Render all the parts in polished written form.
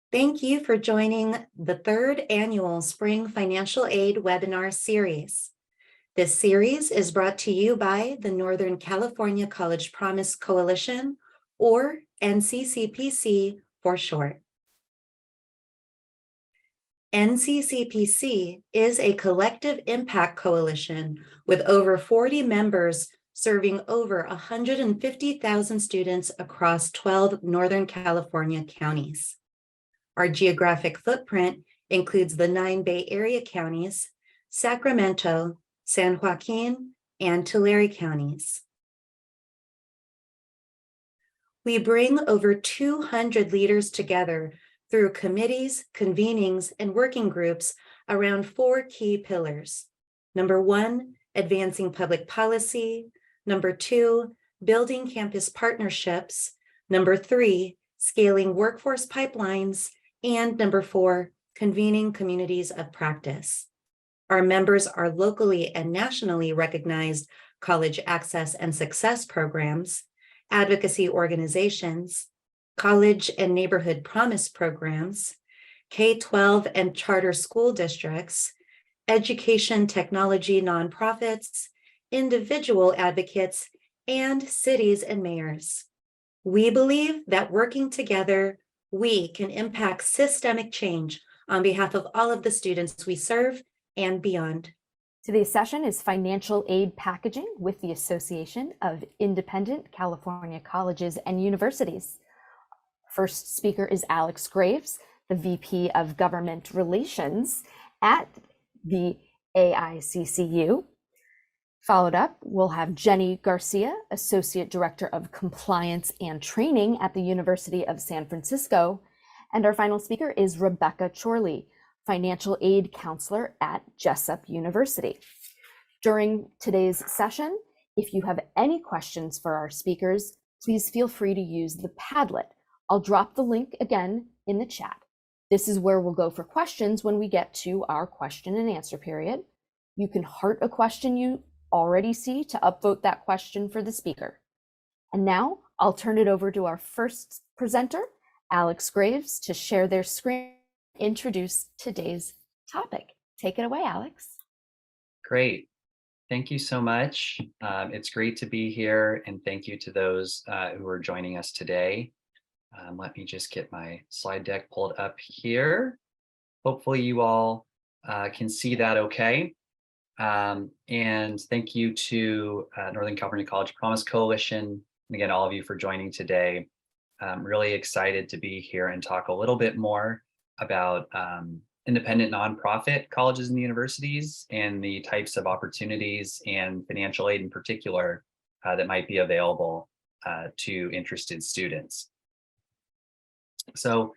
Thank you for joining the third annual Spring Financial Aid webinar series. This series is brought to you by the Northern California College Promise Coalition, or NCCPC for short. NCCPC is a collective impact coalition with over 40 members serving over 150,000 students across 12 Northern California counties. Our geographic footprint includes the 9 Bay Area counties, Sacramento, San Joaquin, and Tulare counties. We bring over 200 leaders together through committees, convenings, and working groups around 4 key pillars. Number 1, advancing public policy. Number 2, building campus partnerships. Number 3, scaling workforce pipelines. And number 4, convening communities of practice. Our members are locally and nationally recognized college access and success programs, advocacy organizations, college and neighborhood promise programs, K-12 and charter school districts, education technology nonprofits, individual advocates, and cities and mayors. We believe that working together, we can impact systemic change on behalf of all of the students we serve and beyond. Today's session is Financial Aid Packaging with the Association of Independent California Colleges and Universities. First speaker is Alex Graves, the VP of Government Relations at the AICCU. Followed up, we'll have Jenny Garcia, Associate Director of Compliance and Training at the University of San Francisco. And our final speaker is Rebecca Chorley, Financial Aid Counselor at Jessup University. During today's session, if you have any questions for our speakers, please feel free to use the Padlet. I'll drop the link again in the chat. This is where we'll go for questions when we get to our question and answer period. You can heart a question you already see to upvote that question for the speaker. And now I'll turn it over to our first presenter, Alex Graves, to share their screen, introduce today's topic. Take it away, Alex. Great. Thank you so much. It's great to be here, and thank you to those who are joining us today. Let me just get my slide deck pulled up here. Hopefully you all can see that okay. And thank you to Northern California College Promise Coalition, and again, all of you for joining today. I'm really excited to be here and talk a little bit more about independent nonprofit colleges and universities and the types of opportunities and financial aid in particular that might be available to interested students. So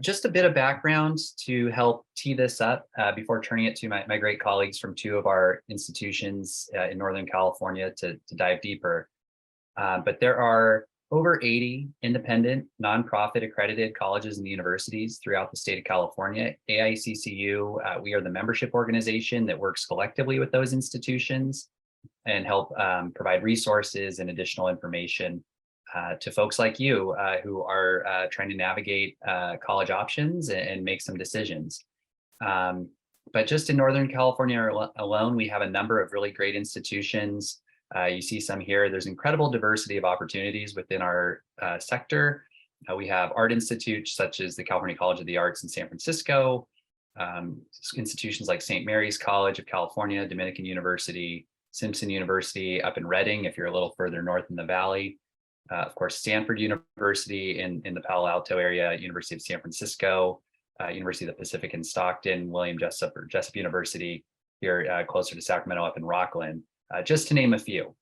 just a bit of background to help tee this up before turning it to my great colleagues from 2 of our institutions in Northern California to dive deeper. But there are over 80 independent, nonprofit accredited colleges and universities throughout the state of California. AICCU, we are the membership organization that works collectively with those institutions and help provide resources and additional information to folks like you who are trying to navigate college options and make some decisions. But just in Northern California alone, we have a number of really great institutions. You see some here. There's incredible diversity of opportunities within our sector. We have art institutes such as the California College of the Arts in San Francisco, institutions like St. Mary's College of California, Dominican University, Simpson University up in Redding, if you're a little further north in the valley. Of course, Stanford University in the Palo Alto area, University of San Francisco, University of the Pacific in Stockton, William Jessup or Jessup University here closer to Sacramento up in Rockland, just to name a few.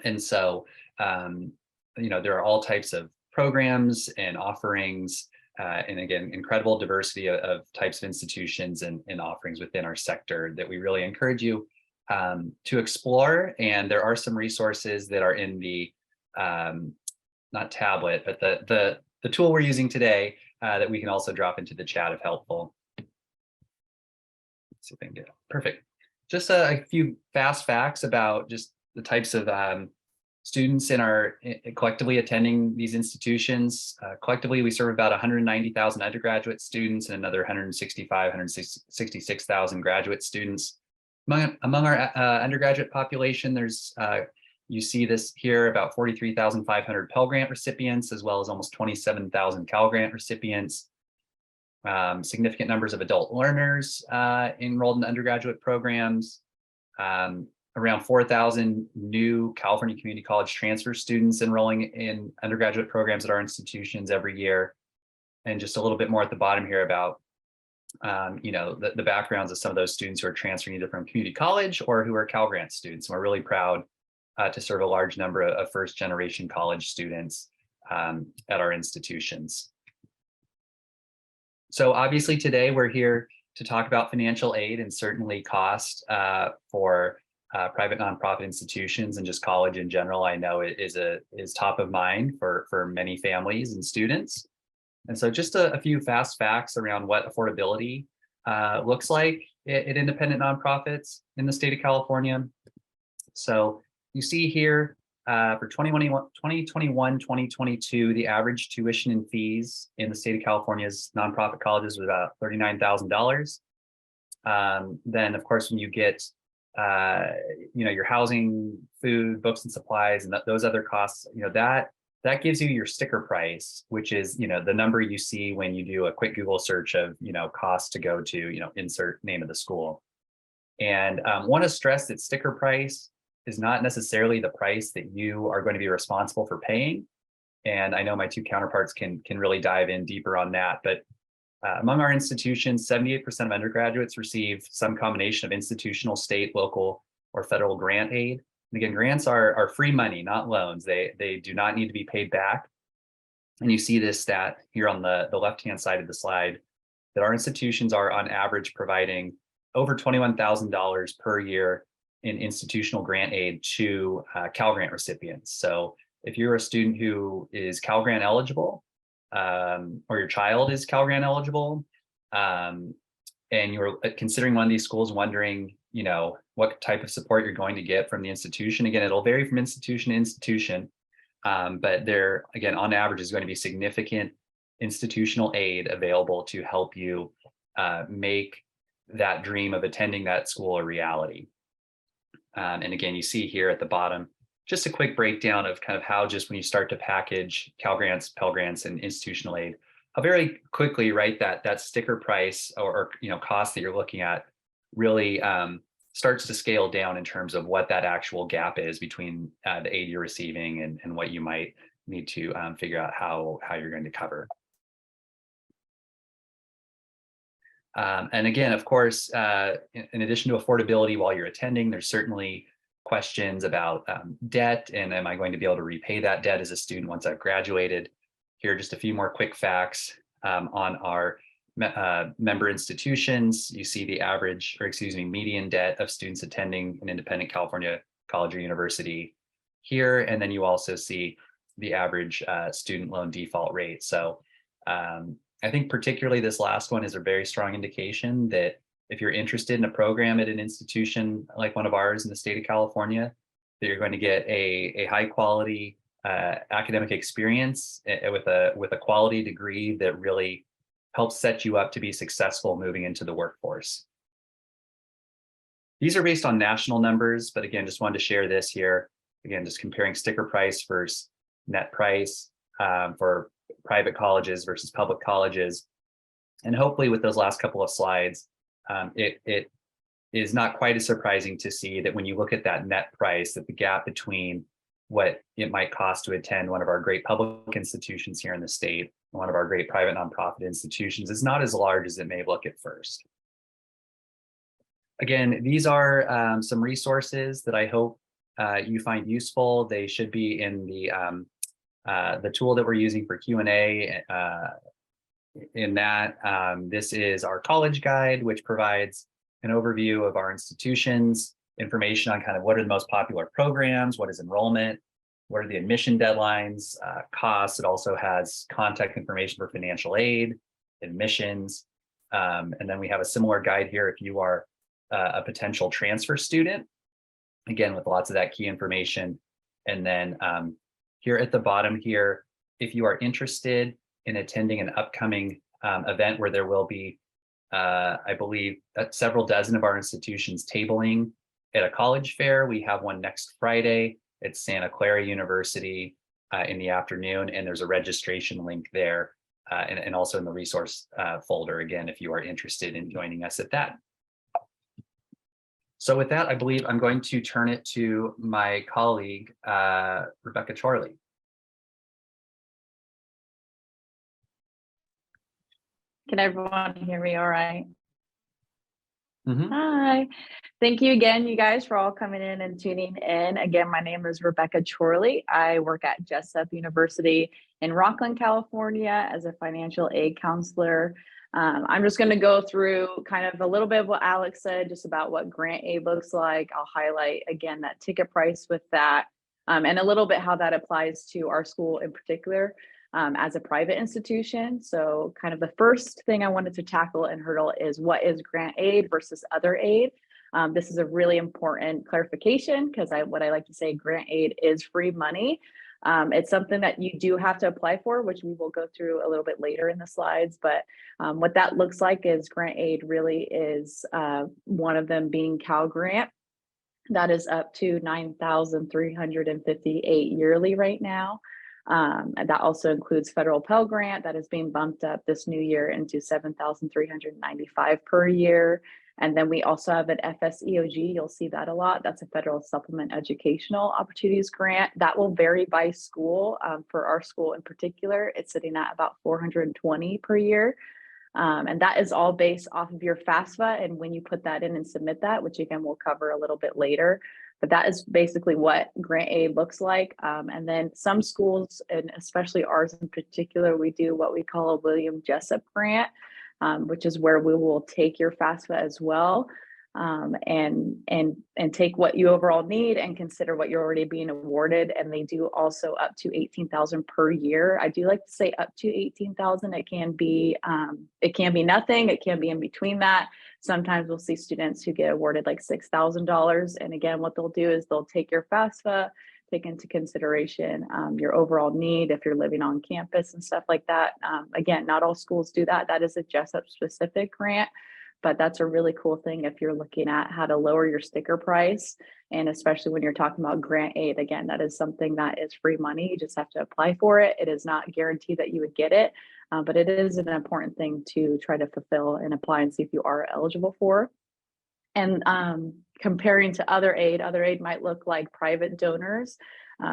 And so, there are all types of programs and offerings, and again, incredible diversity of types of institutions and offerings within our sector that we really encourage you to explore. And there are some resources that are in the not tablet, but the tool we're using today that we can also drop into the chat if helpful. Let's see if I can get it. Perfect. Just a few fast facts about just the types of students collectively attending these institutions. Collectively, we serve about 190,000 undergraduate students and another 166,000 graduate students. Among our undergraduate population, there's you see this here, about 43,500 Pell Grant recipients, as well as almost 27,000 Cal Grant recipients. Significant numbers of adult learners enrolled in undergraduate programs. Around 4,000 new California Community College transfer students enrolling in undergraduate programs at our institutions every year. And just a little bit more at the bottom here about the backgrounds of some of those students who are transferring either from community college or who are Cal Grant students. And we're really proud to serve a large number of first generation college students at our institutions. So obviously today we're here to talk about financial aid and certainly cost for private nonprofit institutions and just college in general. I know it is top of mind for many families and students. And so just a few fast facts around what affordability looks like at independent nonprofits in the state of California. So you see here for 2021, 2022, the average tuition and fees in the state of California's nonprofit colleges was about $39,000. Then of course, when you get your housing, food, books and supplies, and those other costs, that gives you your sticker price, which is, the number you see when you do a quick Google search of, cost to go to, insert name of the school. And want to stress that sticker price is not necessarily the price that you are going to be responsible for paying. And I know my two counterparts can really dive in deeper on that, but among our institutions, 78% of undergraduates receive some combination of institutional, state, local, or federal grant aid. And again, grants are free money, not loans. They do not need to be paid back. And you see this stat here on the left-hand side of the slide, that our institutions are on average providing over $21,000 per year in institutional grant aid to Cal Grant recipients. So if you're a student who is Cal Grant eligible, or your child is Cal Grant eligible, and you're considering one of these schools, wondering, what type of support you're going to get from the institution. Again, it'll vary from institution to institution, but there, again, on average is going to be significant institutional aid available to help you make that dream of attending that school a reality. And again, you see here at the bottom, just a quick breakdown of kind of how, just when you start to package Cal Grants, Pell Grants, and institutional aid, how very quickly, right, that sticker price or cost that you're looking at really starts to scale down in terms of what that actual gap is between the aid you're receiving and what you might need to figure out how you're going to cover. And again, of course, in addition to affordability while you're attending, there's certainly questions about debt, and am I going to be able to repay that debt as a student once I've graduated? Here are just a few more quick facts on our member institutions. You see the average, or excuse me, median debt of students attending an independent California college or university here, and then you also see the average student loan default rate. So I think particularly this last one is a very strong indication that if you're interested in a program at an institution like one of ours in the state of California, that you're going to get a high quality academic experience with a quality degree that really helps set you up to be successful moving into the workforce. These are based on national numbers, but again, just wanted to share this here. Again, just comparing sticker price versus net price for private colleges versus public colleges. And hopefully with those last couple of slides, it is not quite as surprising to see that when you look at that net price, that the gap between what it might cost to attend one of our great public institutions here in the state, one of our great private nonprofit institutions, is not as large as it may look at first. Again, these are some resources that I hope you find useful. They should be in the tool that we're using for Q&A. In that, this is our college guide, which provides an overview of our institutions, information on kind of what are the most popular programs, what is enrollment, what are the admission deadlines, costs. It also has contact information for financial aid, admissions. And then we have a similar guide here if you are a potential transfer student, again, with lots of that key information. And then here at the bottom here, if you are interested in attending an upcoming event where there will be, I believe, several dozen of our institutions tabling at a college fair. We have one next Friday at Santa Clara University in the afternoon, and there's a registration link there, and also in the resource folder, again, if you are interested in joining us at that. So with that, I believe I'm going to turn it to my colleague, Rebecca Chorley. Can everyone hear me all right? Mm-hmm. Hi. Thank you again, you guys, for all coming in and tuning in. Again, my name is Rebecca Chorley. I work at Jessup University in Rockland, California as a financial aid counselor. I'm just going to go through kind of a little bit of what Alex said, just about what grant aid looks like. I'll highlight, again, that ticket price with that, and a little bit how that applies to our school in particular. As a private institution. So kind of the first thing I wanted to tackle and hurdle is what is grant aid versus other aid. This is a really important clarification because what I like to say, grant aid is free money. It's something that you do have to apply for, which we will go through a little bit later in the slides. But what that looks like is grant aid really is one of them being Cal Grant. That is up to $9,358 yearly right now. And that also includes federal Pell Grant that is being bumped up this new year into $7,395 per year. And then we also have an FSEOG. You'll see that a lot. That's a federal supplement educational opportunities grant that will vary by school. For our school in particular, it's sitting at about $420 per year. And that is all based off of your FAFSA. And when you put that in and submit that, which again, we'll cover a little bit later, but that is basically what grant aid looks like. And then some schools, and especially ours in particular, we do what we call a William Jessup grant, which is where we will take your FAFSA as well, and take what you overall need and consider what you're already being awarded. And they do also up to $18,000 per year. I do like to say up to $18,000. It can be nothing. It can be in between that. Sometimes we'll see students who get awarded like $6,000. And again, what they'll do is they'll take your FAFSA, take into consideration your overall need if you're living on campus and stuff like that. Again, not all schools do that. That is a Jessup specific grant, but that's a really cool thing if you're looking at how to lower your sticker price. And especially when you're talking about grant aid, again, that is something that is free money. You just have to apply for it. It is not guaranteed that you would get it, but it is an important thing to try to fulfill and apply and see if you are eligible for. And comparing to other aid might look like private donors.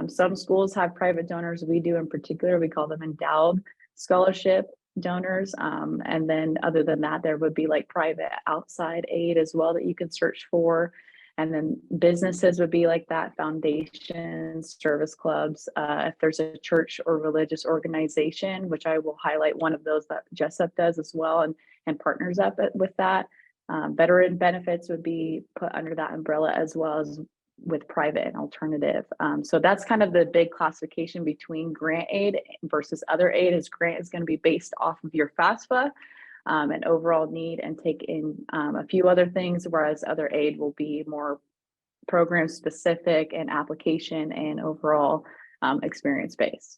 Some schools have private donors. We do in particular, we call them endowed scholarship donors. And then other than that, there would be like private outside aid as well that you can search for. And then businesses would be like that, foundations, service clubs. If there's a church or religious organization, which I will highlight one of those that Jessup does as well and partners up with that. Veteran benefits would be put under that umbrella as well as with private and alternative. So that's kind of the big classification between grant aid versus other aid. Is grant is going to be based off of your FAFSA and overall need and take in a few other things, whereas other aid will be more program specific and application and overall experience based.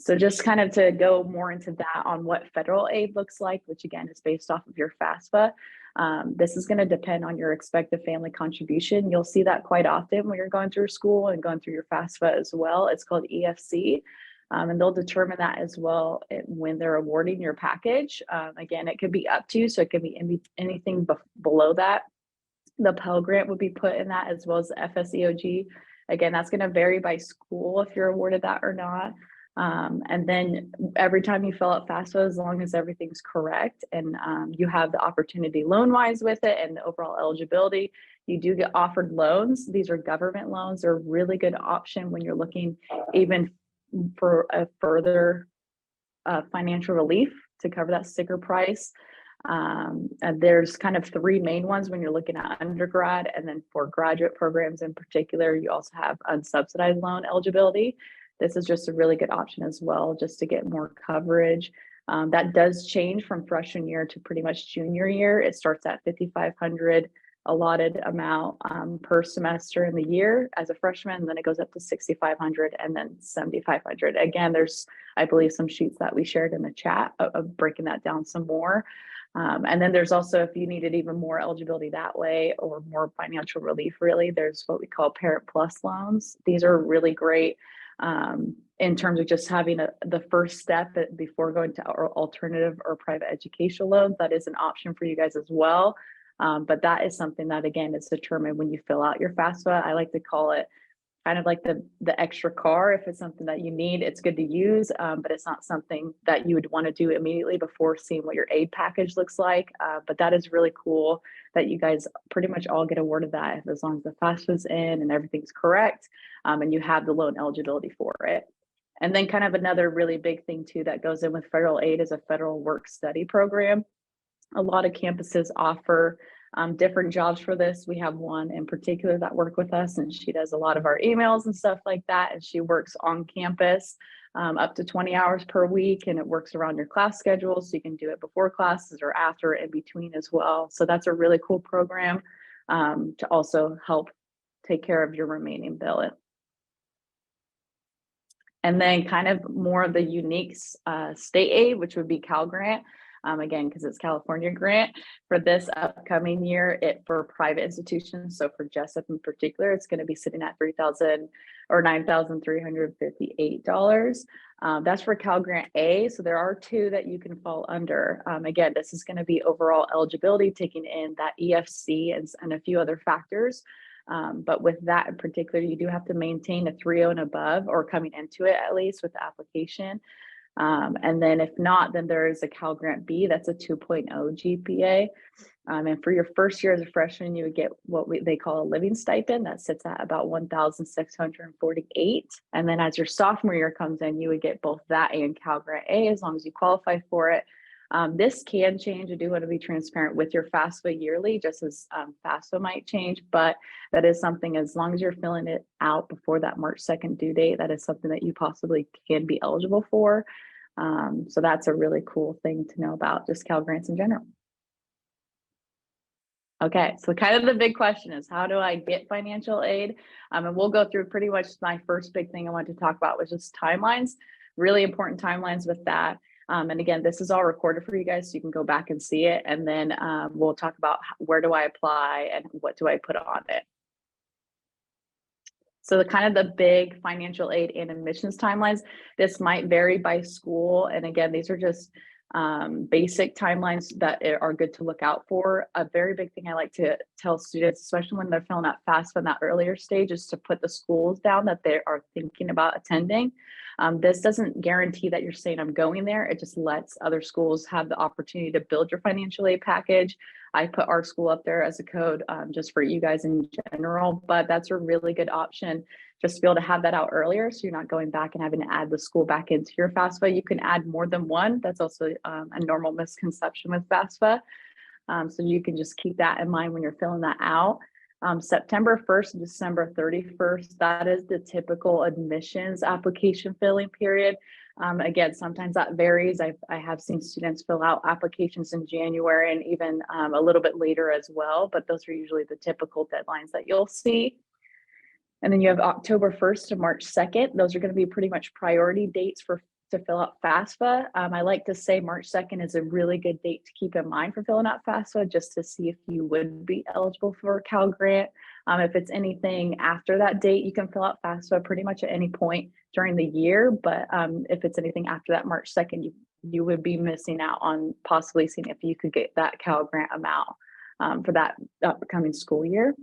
So just kind of to go more into that on what federal aid looks like, which again is based off of your FAFSA. This is going to depend on your expected family contribution. You'll see that quite often when you're going through school and going through your FAFSA as well. It's called EFC, and they'll determine that as well when they're awarding your package. Again, it could be up to, so it could be anything below that. The Pell Grant would be put in that as well as the FSEOG. Again, that's going to vary by school if you're awarded that or not. And then every time you fill out FAFSA, as long as everything's correct and you have the opportunity loan-wise with it and the overall eligibility, you do get offered loans. These are government loans. They're a really good option when you're looking even for a further financial relief to cover that sticker price. And there's kind of three main ones when you're looking at undergrad, and then for graduate programs in particular, you also have unsubsidized loan eligibility. This is just a really good option as well, just to get more coverage. That does change from freshman year to pretty much junior year. It starts at 5,500 allotted amount per semester in the year as a freshman, and then it goes up to 6,500 and then 7,500. Again, there's, I believe, some sheets that we shared in the chat of breaking that down some more. And then there's also, if you needed even more eligibility that way or more financial relief, really, there's what we call Parent Plus loans. These are really great in terms of just having the first step before going to our alternative or private educational loans. That is an option for you guys as well. But that is something that, again, is determined when you fill out your FAFSA. I like to call it kind of like the extra car. If it's something that you need, it's good to use, but it's not something that you would want to do immediately before seeing what your aid package looks like. But that is really cool that you guys pretty much all get awarded that as long as the FAFSA's in and everything's correct, and you have the loan eligibility for it. And then kind of another really big thing too that goes in with federal aid is a federal work study program. A lot of campuses offer different jobs for this. We have one in particular that work with us, and she does a lot of our emails and stuff like that. And she works on campus up to 20 hours per week, and it works around your class schedule. So you can do it before classes or after, in between as well. So that's a really cool program to also help take care of your remaining bill. And then kind of more of the unique state aid, which would be Cal Grant. Again, because it's California grant for this upcoming year, for private institutions. So for Jessup in particular, it's going to be sitting at $3,000 or $9,358. That's for Cal Grant A. So there are two that you can fall under. Again, this is going to be overall eligibility, taking in that EFC and a few other factors. But with that in particular, you do have to maintain a 3.0 and above, or coming into it at least with the application. And then if not, then there is a Cal Grant B, that's a 2.0 GPA. And for your first year as a freshman, you would get what they call a living stipend that sits at about $1,648. And then as your sophomore year comes in, you would get both that and Cal Grant A as long as you qualify for it. This can change. I do want to be transparent with your FAFSA yearly, just as FAFSA might change, but that is something, as long as you're filling it out before that March 2nd due date, that is something that you possibly can be eligible for. So that's a really cool thing to know about just Cal Grants in general. Okay, so kind of the big question is, how do I get financial aid? And we'll go through pretty much my first big thing I wanted to talk about was just timelines, really important timelines with that. And again, this is all recorded for you guys, so you can go back and see it. And then we'll talk about where do I apply and what do I put on it. So the kind of the big financial aid and admissions timelines, this might vary by school. And again, these are just basic timelines that are good to look out for. A very big thing I like to tell students, especially when they're filling out FAFSA in that earlier stage, is to put the schools down that they are thinking about attending. This doesn't guarantee that you're saying I'm going there. It just lets other schools have the opportunity to build your financial aid package. I put our school up there as a code just for you guys in general, but that's a really good option just to be able to have that out earlier, so you're not going back and having to add the school back into your FAFSA. You can add more than one. That's also a normal misconception with FAFSA. So you can just keep that in mind when you're filling that out. September 1st and December 31st, that is the typical admissions application filling period. Again, sometimes that varies. I have seen students fill out applications in January and even a little bit later as well, but those are usually the typical deadlines that you'll see. And then you have October 1st to March 2nd. Those are going to be pretty much priority dates to fill out FAFSA. I like to say March 2nd is a really good date to keep in mind for filling out FAFSA, just to see if you would be eligible for a Cal Grant. If it's anything after that date, you can fill out FAFSA pretty much at any point during the year. But if it's anything after that March 2nd, you would be missing out on possibly seeing if you could get that Cal Grant amount for that upcoming school year.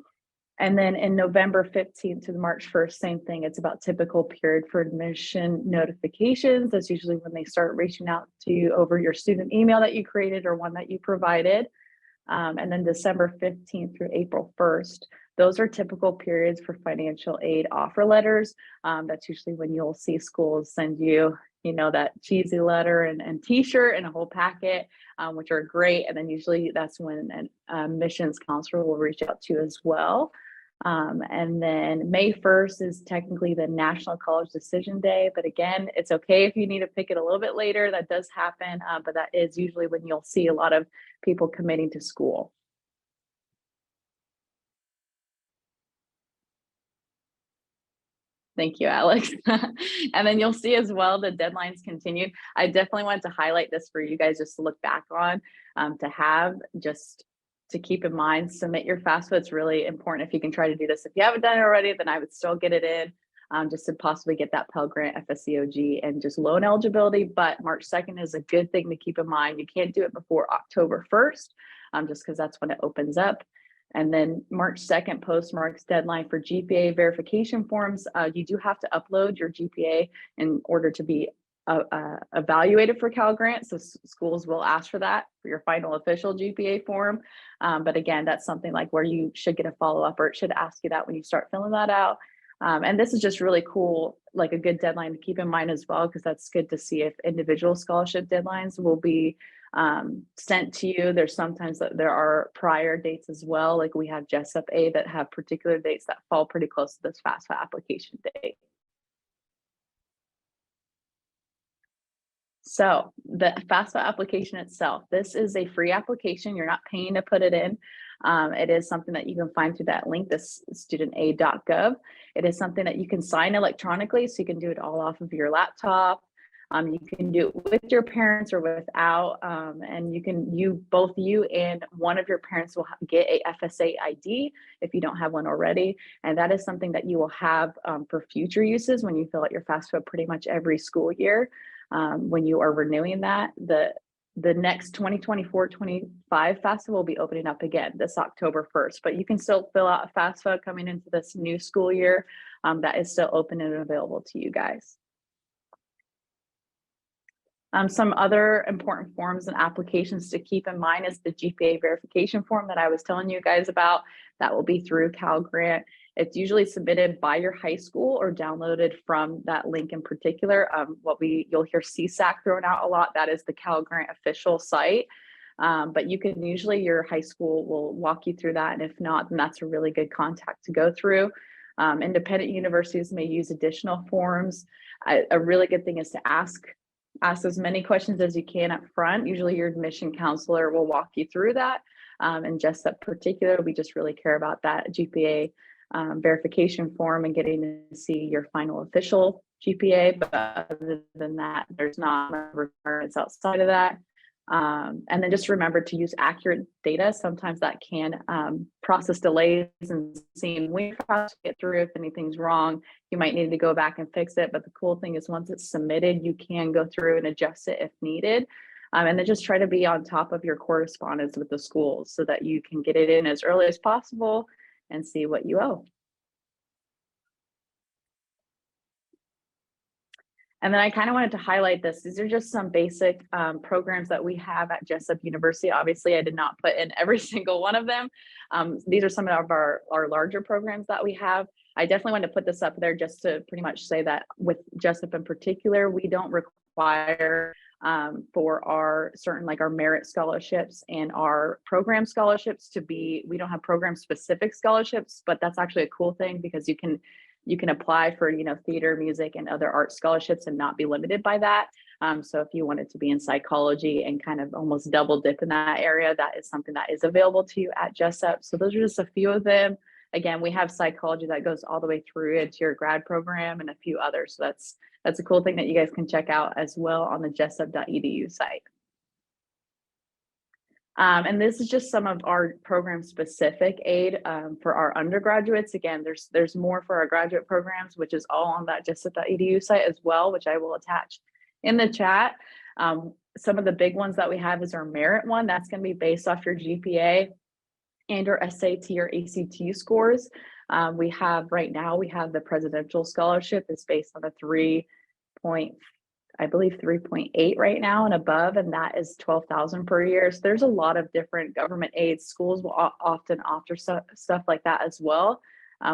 And then in November 15th to March 1st, same thing. It's about typical period for admission notifications. That's usually when they start reaching out to you over your student email that you created or one that you provided. And then December 15th through April 1st, those are typical periods for financial aid offer letters. That's usually when you'll see schools send you, that cheesy letter and t-shirt and a whole packet, which are great. And then usually that's when an admissions counselor will reach out to you as well. And then May 1st is technically the National College Decision Day. But again, it's okay if you need to pick it a little bit later. That does happen, but that is usually when you'll see a lot of people committing to school. Thank you, Alex. And then you'll see as well the deadlines continued. I definitely wanted to highlight this for you guys just to look back on, to have just to keep in mind, submit your FAFSA. It's really important if you can try to do this. If you haven't done it already, then I would still get it in just to possibly get that Pell Grant, FSCOG, and just loan eligibility. But March 2nd is a good thing to keep in mind. You can't do it before October 1st, just because that's when it opens up. And then March 2nd, postmarks deadline for GPA verification forms. You do have to upload your GPA in order to be evaluated for Cal Grant. So schools will ask for that for your final official GPA form. But again, that's something like where you should get a follow-up, or it should ask you that when you start filling that out. And this is just really cool, like a good deadline to keep in mind as well, because that's good to see if individual scholarship deadlines will be sent to you. There's sometimes that there are prior dates as well. Like we have Jessup A that have particular dates that fall pretty close to this FAFSA application date. So the FAFSA application itself, this is a free application. You're not paying to put it in. It is something that you can find through that link, this studentaid.gov. It is something that you can sign electronically, so you can do it all off of your laptop. You can do it with your parents or without, and both you and one of your parents will get a FSA ID if you don't have one already. And that is something that you will have for future uses when you fill out your FAFSA pretty much every school year. When you are renewing that, the next 2024-25 FAFSA will be opening up again this October 1st, but you can still fill out a FAFSA coming into this new school year. That is still open and available to you guys. Some other important forms and applications to keep in mind is the GPA verification form that I was telling you guys about. That will be through Cal Grant. It's usually submitted by your high school or downloaded from that link in particular. You'll hear CSAC thrown out a lot. That is the Cal Grant official site. But you can usually, your high school will walk you through that. And if not, then that's a really good contact to go through. Independent universities may use additional forms. A really good thing is to ask as many questions as you can up front. Usually your admission counselor will walk you through that. And Jessup particular, we just really care about that GPA verification form and getting to see your final official GPA. But other than that, there's not requirements outside of that. And then just remember to use accurate data. Sometimes that can process delays and seeing when you get through, if anything's wrong, you might need to go back and fix it. But the cool thing is once it's submitted, you can go through and adjust it if needed. And then just try to be on top of your correspondence with the schools so that you can get it in as early as possible and see what you owe. And then I kind of wanted to highlight this. These are just some basic programs that we have at Jessup University. Obviously, I did not put in every single one of them. These are some of our larger programs that we have. I definitely wanted to put this up there just to pretty much say that with Jessup in particular, we don't require for our certain, like our merit scholarships and our program scholarships we don't have program specific scholarships, but that's actually a cool thing because you can apply for, theater, music, and other art scholarships and not be limited by that. So if you wanted to be in psychology and kind of almost double dip in that area, that is something that is available to you at Jessup. So those are just a few of them. Again, we have psychology that goes all the way through into your grad program and a few others. So that's a cool thing that you guys can check out as well on the jessup.edu site. And this is just some of our program specific aid for our undergraduates. Again, there's more for our graduate programs, which is all on that jessup.edu site as well, which I will attach in the chat. Some of the big ones that we have is our merit one. That's going to be based off your GPA and or SAT or ACCU scores. Right now we have the presidential scholarship. It's based on a 3.8 right now and above, and that is $12,000 per year. So there's a lot of different government aid. Schools will often offer stuff like that as well,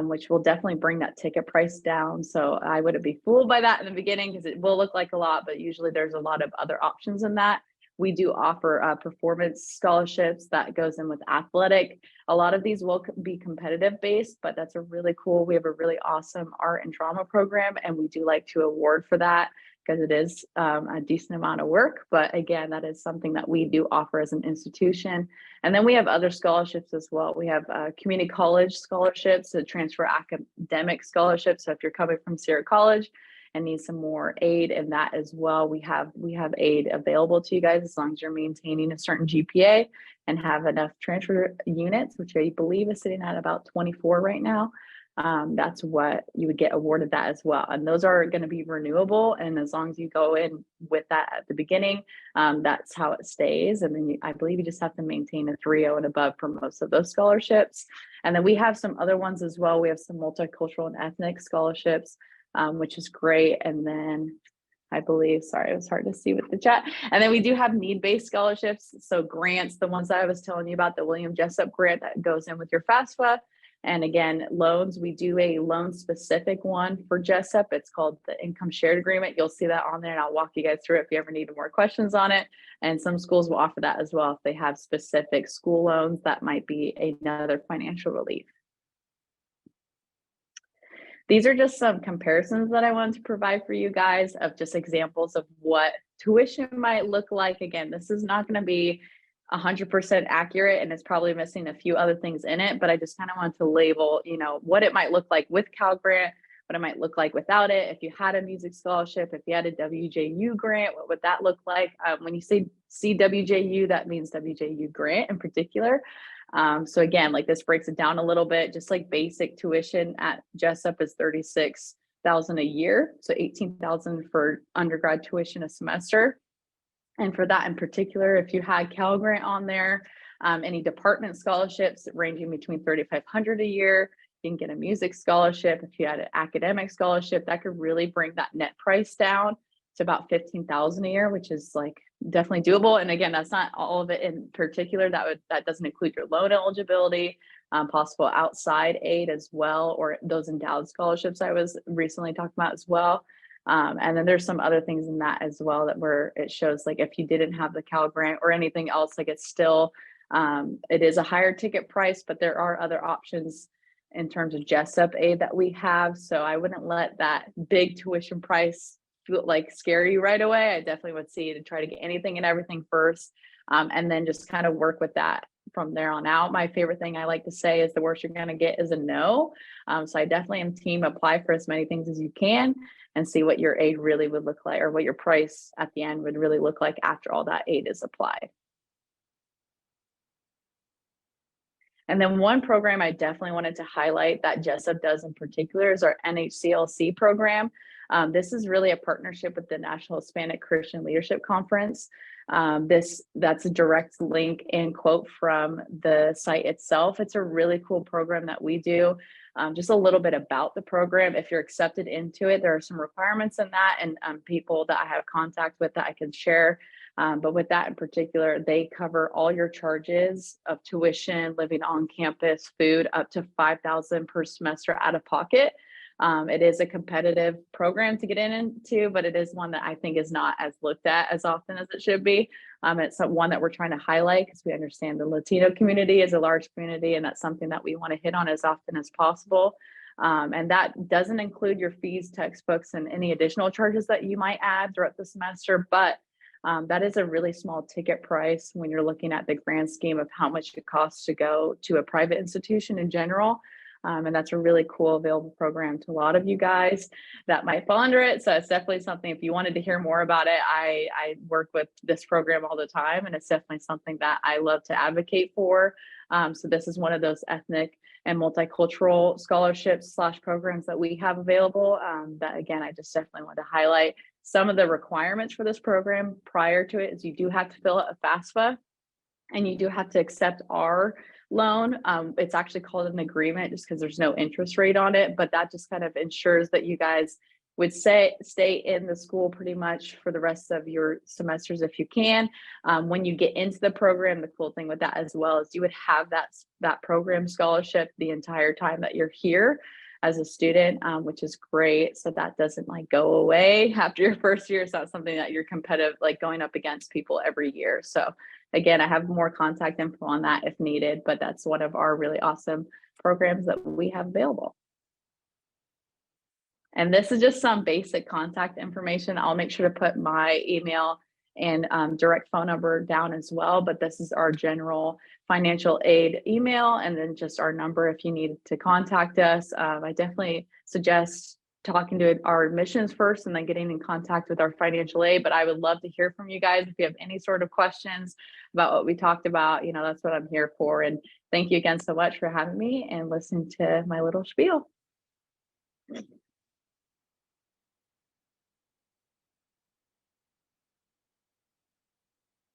which will definitely bring that ticket price down. So I wouldn't be fooled by that in the beginning because it will look like a lot, but usually there's a lot of other options in that. We do offer performance scholarships that goes in with athletic. A lot of these will be competitive based, but that's a really cool. We have a really awesome art and drama program, and we do like to award for that because it is a decent amount of work. But again, that is something that we do offer as an institution. And then we have other scholarships as well. We have community college scholarships, so transfer academic scholarships. So if you're coming from Sierra College and need some more aid in that as well, we have aid available to you guys as long as you're maintaining a certain GPA and have enough transfer units, which I believe is sitting at about 24 right now. That's what you would get awarded that as well. And those are going to be renewable. And as long as you go in with that at the beginning, that's how it stays. And then I believe you just have to maintain a 3.0 and above for most of those scholarships. And then we have some other ones as well. We have some multicultural and ethnic scholarships, which is great. And then I believe, sorry, it was hard to see with the chat. And then we do have need-based scholarships. So grants, the ones that I was telling you about, the William Jessup grant that goes in with your FAFSA. And again, loans, we do a loan specific one for Jessup. It's called the income shared agreement. You'll see that on there and I'll walk you guys through it if you ever need more questions on it. And some schools will offer that as well if they have specific school loans. That might be another financial relief. These are just some comparisons that I wanted to provide for you guys of just examples of what tuition might look like. Again, this is not going to be 100% accurate and it's probably missing a few other things in it, but I just kind of want to label, what it might look like with Cal Grant, what it might look like without it. If you had a music scholarship, if you had a WJU grant, what would that look like? When you say CWJU, that means WJU grant in particular. So again, like this breaks it down a little bit, just like basic tuition at Jessup is $36,000 a year. So $18,000 for undergrad tuition a semester. And for that in particular, if you had Cal Grant on there, any department scholarships ranging between $3,500 a year, you can get a music scholarship. If you had an academic scholarship, that could really bring that net price down to about $15,000 a year, which is like definitely doable. And again, that's not all of it in particular. That doesn't include your loan eligibility, possible outside aid as well, or those endowed scholarships I was recently talking about as well. And then there's some other things in that as well it shows like if you didn't have the Cal Grant or anything else, like it's still, it is a higher ticket price, but there are other options in terms of Jessup aid that we have. So I wouldn't let that big tuition price feel like scare you right away. I definitely would see to try to get anything and everything first, and then just kind of work with that from there on out. My favorite thing I like to say is the worst you're going to get is a no. So I definitely am team apply for as many things as you can and see what your aid really would look like or what your price at the end would really look like after all that aid is applied. And then one program I definitely wanted to highlight that Jessup does in particular is our NHCLC program. This is really a partnership with the National Hispanic Christian Leadership Conference. That's a direct link and quote from the site itself. It's a really cool program that we do. Just a little bit about the program. If you're accepted into it, there are some requirements in that and people that I have contact with that I can share. But with that in particular, they cover all your charges of tuition, living on campus, food, up to $5,000 per semester out of pocket. It is a competitive program to get into, but it is one that I think is not as looked at as often as it should be. It's one that we're trying to highlight because we understand the Latino community is a large community, and that's something that we want to hit on as often as possible. And that doesn't include your fees, textbooks, and any additional charges that you might add throughout the semester, but that is a really small ticket price when you're looking at the grand scheme of how much it costs to go to a private institution in general. And that's a really cool available program to a lot of you guys that might fall under it. So it's definitely something, if you wanted to hear more about it, I work with this program all the time, and it's definitely something that I love to advocate for. So this is one of those ethnic and multicultural scholarships / programs that we have available that, again, I just definitely want to highlight. Some of the requirements for this program prior to it is you do have to fill out a FAFSA and you do have to accept our loan. It's actually called an agreement just because there's no interest rate on it, but that just kind of ensures that you guys would stay in the school pretty much for the rest of your semesters if you can. When you get into the program, the cool thing with that as well is you would have that program scholarship the entire time that you're here. as a student, which is great. So that doesn't like go away after your first year. It's not something that you're competitive, like going up against people every year. So again, I have more contact info on that if needed, but that's one of our really awesome programs that we have available. And this is just some basic contact information. I'll make sure to put my email and direct phone number down as well, but this is our general financial aid email, and then just our number if you need to contact us. I definitely suggest talking to our admissions first and then getting in contact with our financial aid, but I would love to hear from you guys if you have any sort of questions about what we talked about. You know, that's what I'm here for. And thank you again so much for having me and listening to my little spiel.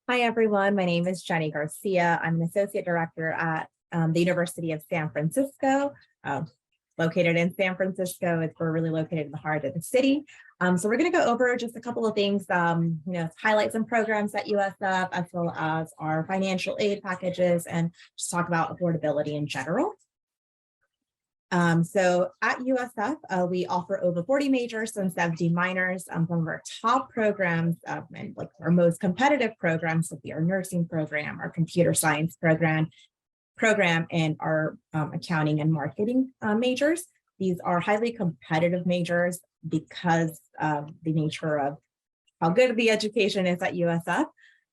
Hi, everyone. My name is Jenny Garcia. I'm an associate director at the University of San Francisco, located in San Francisco. We're really located in the heart of the city. So we're going to go over just a couple of things, highlight some programs at USF, as well as our financial aid packages, and just talk about affordability in general. So at USF, we offer over 40 majors and 70 minors. Some of our top programs and like our most competitive programs would be our nursing program, our computer science program, and our accounting and marketing majors. These are highly competitive majors because of the nature of how good the education is at USF.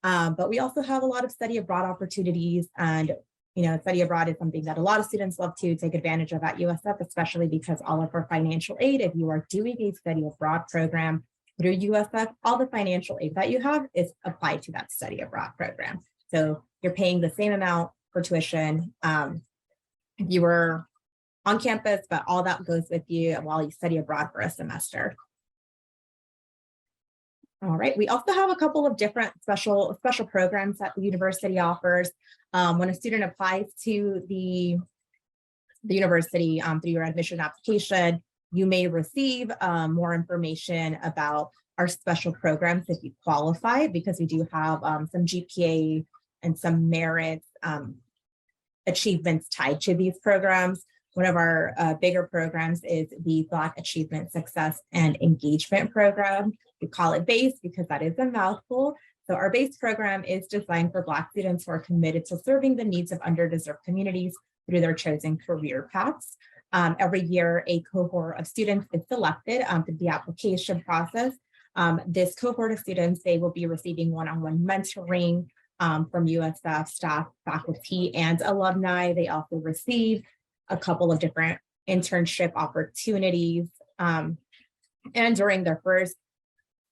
But we also have a lot of study abroad opportunities, and study abroad is something that a lot of students love to take advantage of at USF, especially because all of our financial aid, if you are doing a study abroad program through USF, all the financial aid that you have is applied to that study abroad program. So you're paying the same amount for tuition if you were on campus, but all that goes with you while you study abroad for a semester. All right, we also have a couple of different special programs that the university offers. When a student applies to the university through your admission application, you may receive more information about our special programs if you qualify, because we do have some GPA and some merit achievements tied to these programs. One of our bigger programs is the Black Achievement Success and Engagement Program. We call it BASE because that is a mouthful. So our BASE program is designed for Black students who are committed to serving the needs of underdeserved communities through their chosen career paths. Every year, a cohort of students is selected through the application process. This cohort of students, they will be receiving one-on-one mentoring from USF staff, faculty, and alumni. They also receive a couple of different internship opportunities. And during their first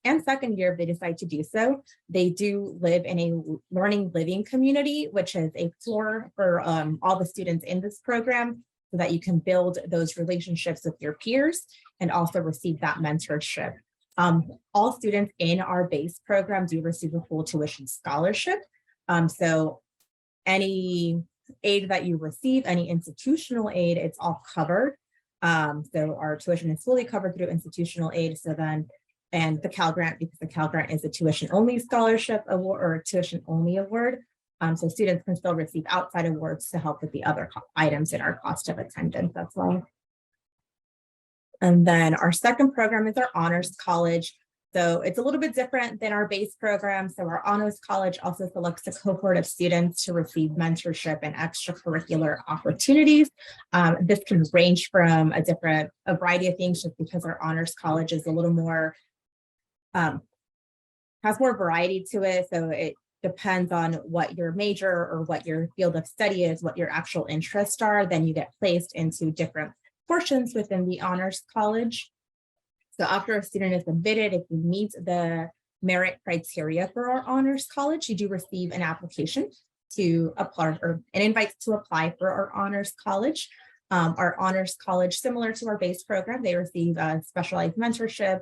and second year, if they decide to do so, they do live in a learning living community, which is a floor for all the students in this program, so that you can build those relationships with your peers and also receive that mentorship. All students in our BASE program do receive a full tuition scholarship. So any aid that you receive, any institutional aid, it's all covered. So our tuition is fully covered through institutional aid. So then, and the Cal Grant, because the Cal Grant is a tuition only scholarship award or a tuition only award. So students can still receive outside awards to help with the other items in our cost of attendance as well. And then our second program is our Honors College. So it's a little bit different than our BASE program. So our Honors College also selects a cohort of students to receive mentorship and extracurricular opportunities. This can range from a variety of things, just because our Honors College is a little more, has more variety to it. So it depends on what your major or what your field of study is, what your actual interests are, then you get placed into different portions within the Honors College. So after a student is admitted, if you meet the merit criteria for our Honors College, you do receive an application to apply, or an invite to apply for our Honors College. Our Honors College, similar to our BASE program, they receive specialized mentorship,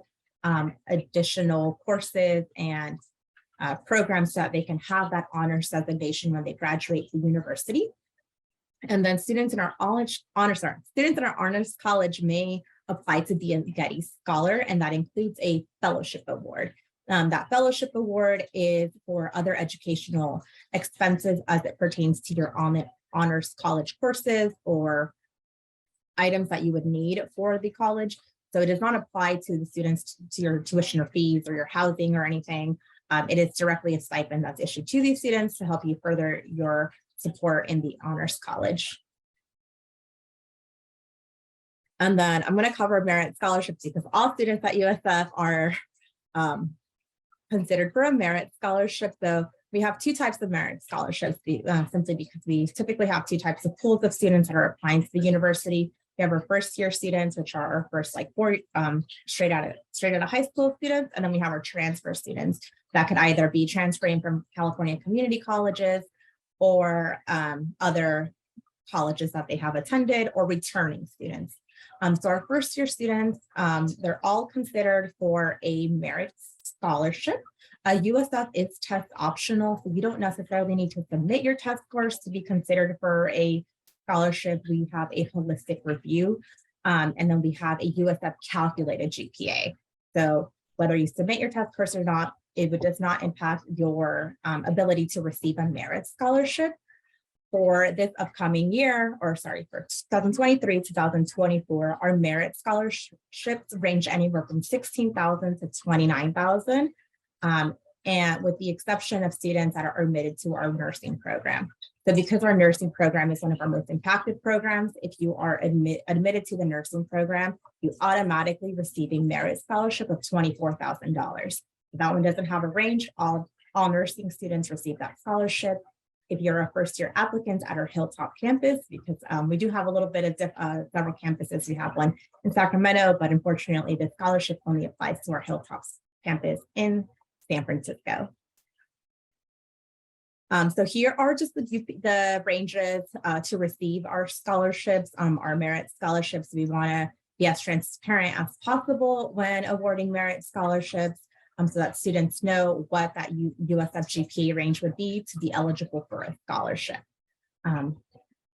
additional courses, and programs so that they can have that honors designation when they graduate the university. And then students in our Honors College may apply to be a Getty Scholar, and that includes a fellowship award. That fellowship award is for other educational expenses as it pertains to your Honors College courses or items that you would need for the college. So it does not apply to the students, to your tuition or fees or your housing or anything. It is directly a stipend that's issued to these students to help you further your support in the honors college. And then I'm going to cover merit scholarships because all students at USF are considered for a merit scholarship. So we have two types of merit scholarships, simply because we typically have two types of pools of students that are applying to the university. We have our first year students, which are our first like four straight out of high school students, and then we have our transfer students that could either be transferring from California community colleges or other colleges that they have attended, or returning students. So our first year students, they're all considered for a merit scholarship. USF is test optional, so you don't necessarily need to submit your test scores to be considered for a scholarship. We have a holistic review, and then we have a USF calculated GPA. So whether you submit your test scores or not, it does not impact your ability to receive a merit scholarship. For this upcoming year, or sorry, for 2023, 2024, our merit scholarships range anywhere from $16,000 to $29,000. And with the exception of students that are admitted to our nursing program. So because our nursing program is one of our most impacted programs, if you are admitted to the nursing program, you automatically receive a merit scholarship of $24,000. That one doesn't have a range. All nursing students receive that scholarship. If you're a first year applicant at our Hilltop campus, because we do have a little bit of several campuses. We have one in Sacramento, but unfortunately the scholarship only applies to our Hilltop campus in San Francisco. So here are just the ranges to receive our scholarships, our merit scholarships. We want to be as transparent as possible when awarding merit scholarships, so that students know what that USF GPA range would be to be eligible for a scholarship. And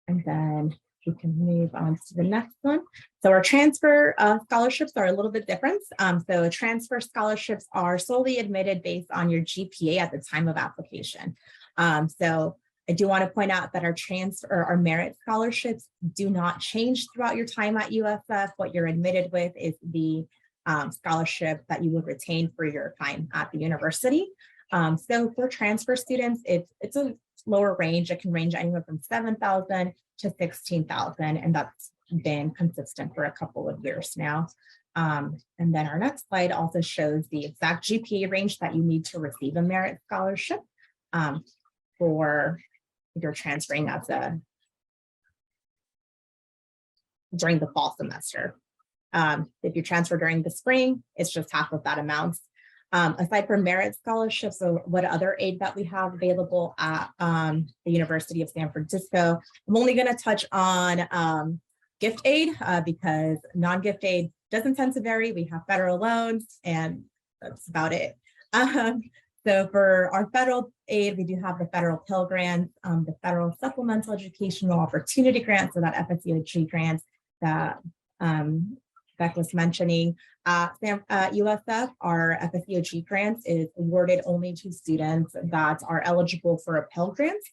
then we can move on to the next one. So our transfer scholarships are a little bit different. So transfer scholarships are solely admitted based on your GPA at the time of application. So I do want to point out that our merit scholarships do not change throughout your time at USF. What you're admitted with is the scholarship that you would retain for your time at the university. So for transfer students, it's a lower range. It can range anywhere from $7,000 to $16,000, and that's been consistent for a couple of years now. And then our next slide also shows the exact GPA range that you need to receive a merit scholarship for if you're transferring during the fall semester. If you transfer during the spring, it's just half of that amount. Aside from merit scholarships, so what other aid that we have available at the University of San Francisco, I'm only going to touch on gift aid because non-gift aid doesn't tend to vary. We have federal loans, and that's about it. So for our federal aid, we do have the federal Pell Grant, the federal Supplemental Educational Opportunity Grant, so that FSEOG grant that Beck was mentioning. USF, our FSEOG grant is awarded only to students that are eligible for a Pell Grant,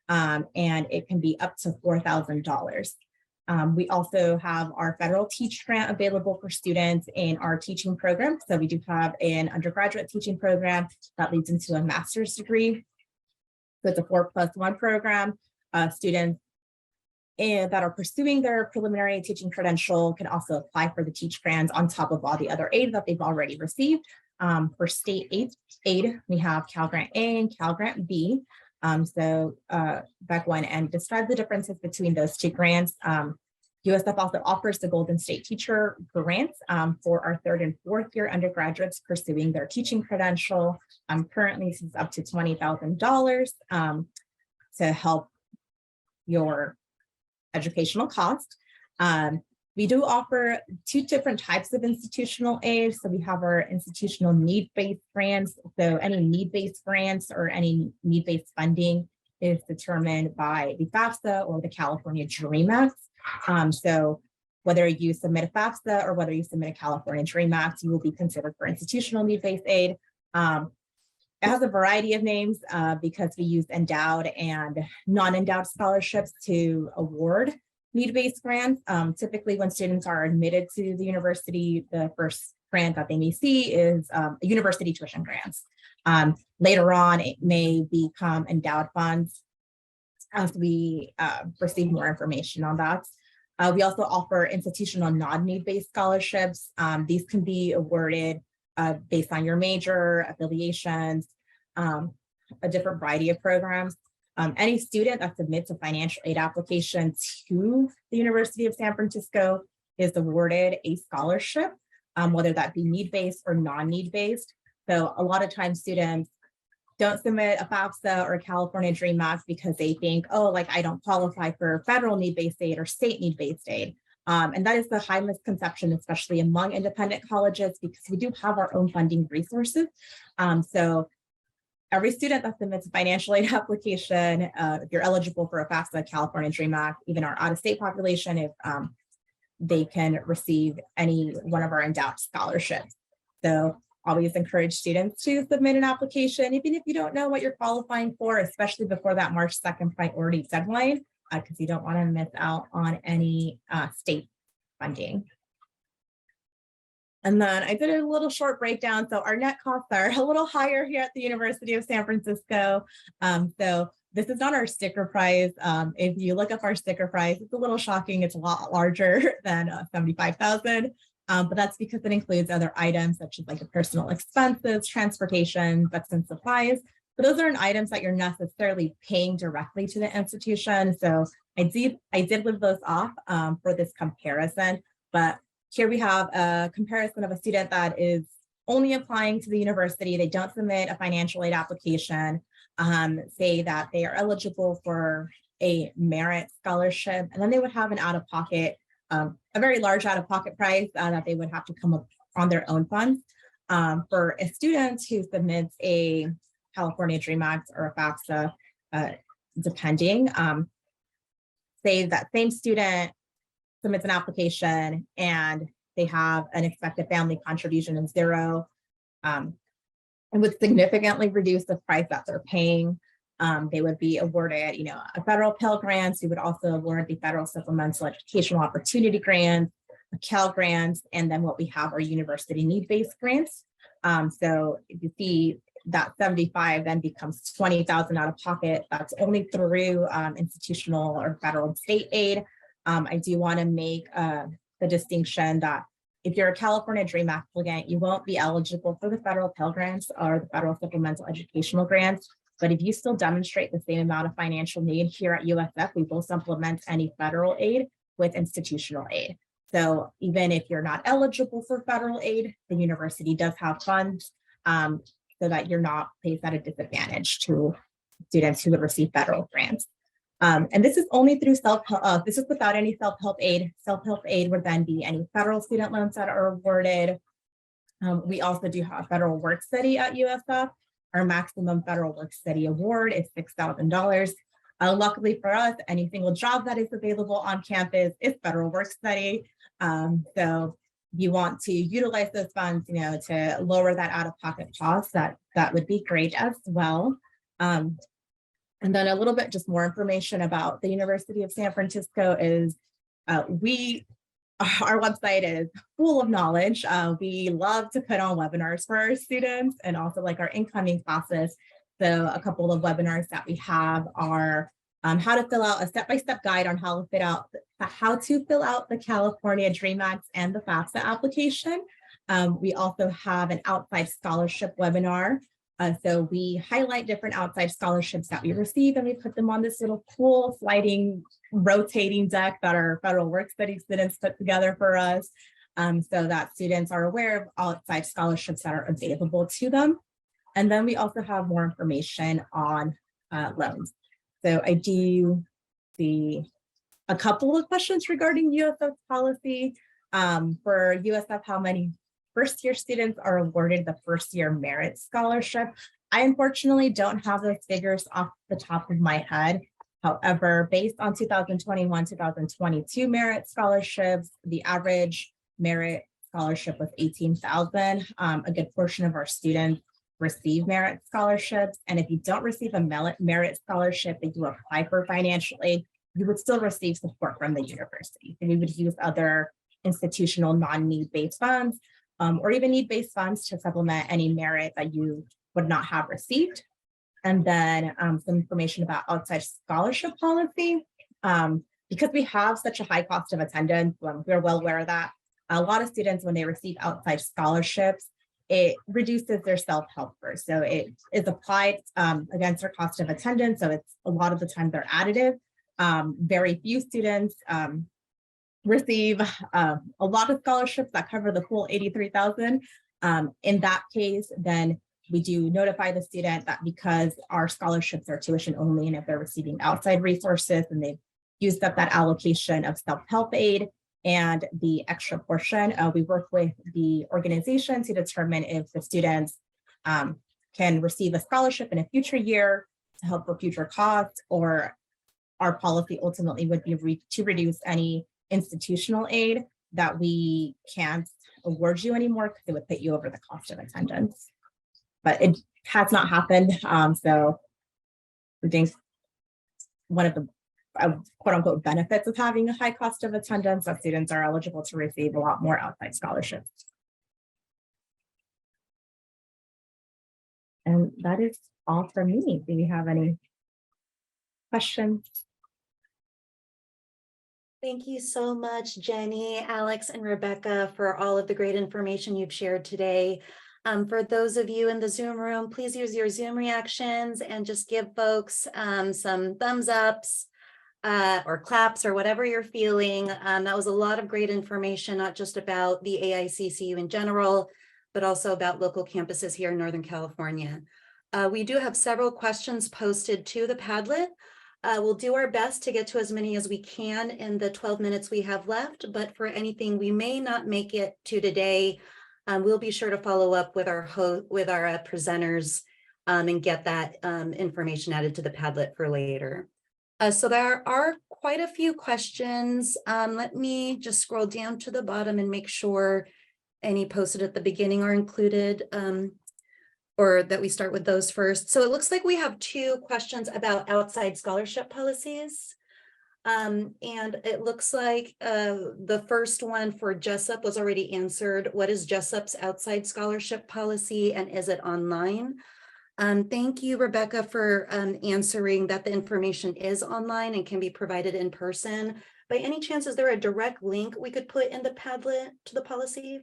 and it can be up to $4,000. We also have our federal Teach Grant available for students in our teaching program. So we do have an undergraduate teaching program that leads into a master's degree. So it's a 4+1 program. Students that are pursuing their preliminary teaching credential can also apply for the Teach Grants on top of all the other aid that they've already received. For state aid, we have Cal Grant A and Cal Grant B. Beck went and described the differences between those two grants. USF also offers the Golden State Teacher Grant for our 3rd and 4th year undergraduates pursuing their teaching credential. Currently, this is up to $20,000 to help your educational cost. We do offer 2 different types of institutional aid. So we have our institutional need-based grants. So any need-based grants or any need-based funding is determined by the FAFSA or the California DREAM Act. So whether you submit a FAFSA or whether you submit a California DREAM Act, you will be considered for institutional need-based aid. It has a variety of names because we use endowed and non-endowed scholarships to award need-based grants. Typically, when students are admitted to the university, the first grant that they may see is university tuition grants. Later on, it may become endowed funds as we receive more information on that. We also offer institutional non-need-based scholarships. These can be awarded based on your major, affiliations, a different variety of programs. Any student that submits a financial aid application to the University of San Francisco is awarded a scholarship, whether that be need-based or non-need-based. So a lot of times students don't submit a FAFSA or a California Dream Act because they think, oh, like I don't qualify for federal need-based aid or state need-based aid. And that is the high misconception, especially among independent colleges, because we do have our own funding resources. So every student that submits a financial aid application, if you're eligible for a FAFSA, California Dream Act, even our out-of-state population, if they can receive any one of our endowed scholarships. So always encourage students to submit an application, even if you don't know what you're qualifying for, especially before that March 2nd priority deadline, because you don't want to miss out on any state funding. And then I did a little short breakdown. So our net costs are a little higher here at the University of San Francisco. So this is not our sticker price. If you look up our sticker price, it's a little shocking. It's a lot larger than $75,000. But that's because it includes other items such as like the personal expenses, transportation, books and supplies. But those aren't items that you're necessarily paying directly to the institution. So I did leave those off for this comparison. But here we have a comparison of a student that is only applying to the university. They don't submit a financial aid application, say that they are eligible for a merit scholarship, and then they would have an out-of-pocket, a very large out-of-pocket price that they would have to come up on their own funds. For a student who submits a California Dream Act or a FAFSA, depending, say that same student submits an application and they have an expected family contribution of 0, and would significantly reduce the price that they're paying. They would be awarded, a federal Pell Grant. You would also award the federal supplemental educational opportunity grant, a Cal grant, and then what we have are university need-based grants. So if you see that 75 then becomes 20,000 out of pocket, that's only through institutional or federal and state aid. I do want to make the distinction that if you're a California Dream applicant, you won't be eligible for the federal Pell Grants or the federal supplemental educational grants. But if you still demonstrate the same amount of financial need here at USF, we will supplement any federal aid with institutional aid. So even if you're not eligible for federal aid, the university does have funds so that you're not placed at a disadvantage to students who would receive federal grants. And this is only through self-help. This is without any self-help aid. Self-help aid would then be any federal student loans that are awarded. We also do have federal work study at USF. Our maximum federal work study award is $6,000. Luckily for us, any single job that is available on campus is federal work study. So you want to utilize those funds, to lower that out-of-pocket cost, that would be great as well. And then a little bit just more information about the University of San Francisco is our website is full of knowledge. We love to put on webinars for our students and also like our incoming classes. So a couple of webinars that we have are how to fill out a step-by-step guide on how to fill out the California Dream Act and the FAFSA application. We also have an outside scholarship webinar. So we highlight different outside scholarships that we receive and we put them on this little cool sliding, rotating deck that our federal work study students put together for us, so that students are aware of outside scholarships that are available to them. And then we also have more information on loans. So I do see a couple of questions regarding USF's policy. For USF, how many first-year students are awarded the first-year merit scholarship? I unfortunately don't have those figures off the top of my head. However, based on 2021-2022 merit scholarships, the average merit scholarship was 18,000. A good portion of our students receive merit scholarships. And if you don't receive a merit scholarship, if you apply for financial aid, you would still receive support from the university. And we would use other institutional non-need-based funds or even need-based funds to supplement any merit that you would not have received. And then some information about outside scholarship policy. Because we have such a high cost of attendance, we're well aware of that. A lot of students, when they receive outside scholarships, it reduces their self-help first. So it is applied against their cost of attendance. So it's a lot of the time they're additive. Very few students receive a lot of scholarships that cover the full 83,000. In that case, then we do notify the student that because our scholarships are tuition only, and if they're receiving outside resources and they've used up that allocation of self-help aid and the extra portion, we work with the organization to determine if the students can receive a scholarship in a future year to help for future costs, or our policy ultimately would be to reduce any institutional aid that we can't award you anymore because it would put you over the cost of attendance. But it has not happened. So we think one of the quote unquote benefits of having a high cost of attendance, that students are eligible to receive a lot more outside scholarships. And that is all for me. Do you have any questions? Thank you so much, Jenny, Alex, and Rebecca, for all of the great information you've shared today. For those of you in the Zoom room, please use your Zoom reactions and just give folks some thumbs ups or claps or whatever you're feeling. That was a lot of great information, not just about the AICCU in general, but also about local campuses here in Northern California. We do have several questions posted to the Padlet. We'll do our best to get to as many as we can in the 12 minutes we have left, but for anything we may not make it to today, we'll be sure to follow up with our presenters and get that information added to the Padlet for later. So there are quite a few questions. Let me just scroll down to the bottom and make sure any posted at the beginning are included, or that we start with those first. So it looks like we have two questions about outside scholarship policies. And it looks like the first one for Jessup was already answered. What is Jessup's outside scholarship policy, and is it online? Thank you, Rebecca, for answering that the information is online and can be provided in person. By any chance, is there a direct link we could put in the Padlet to the policy?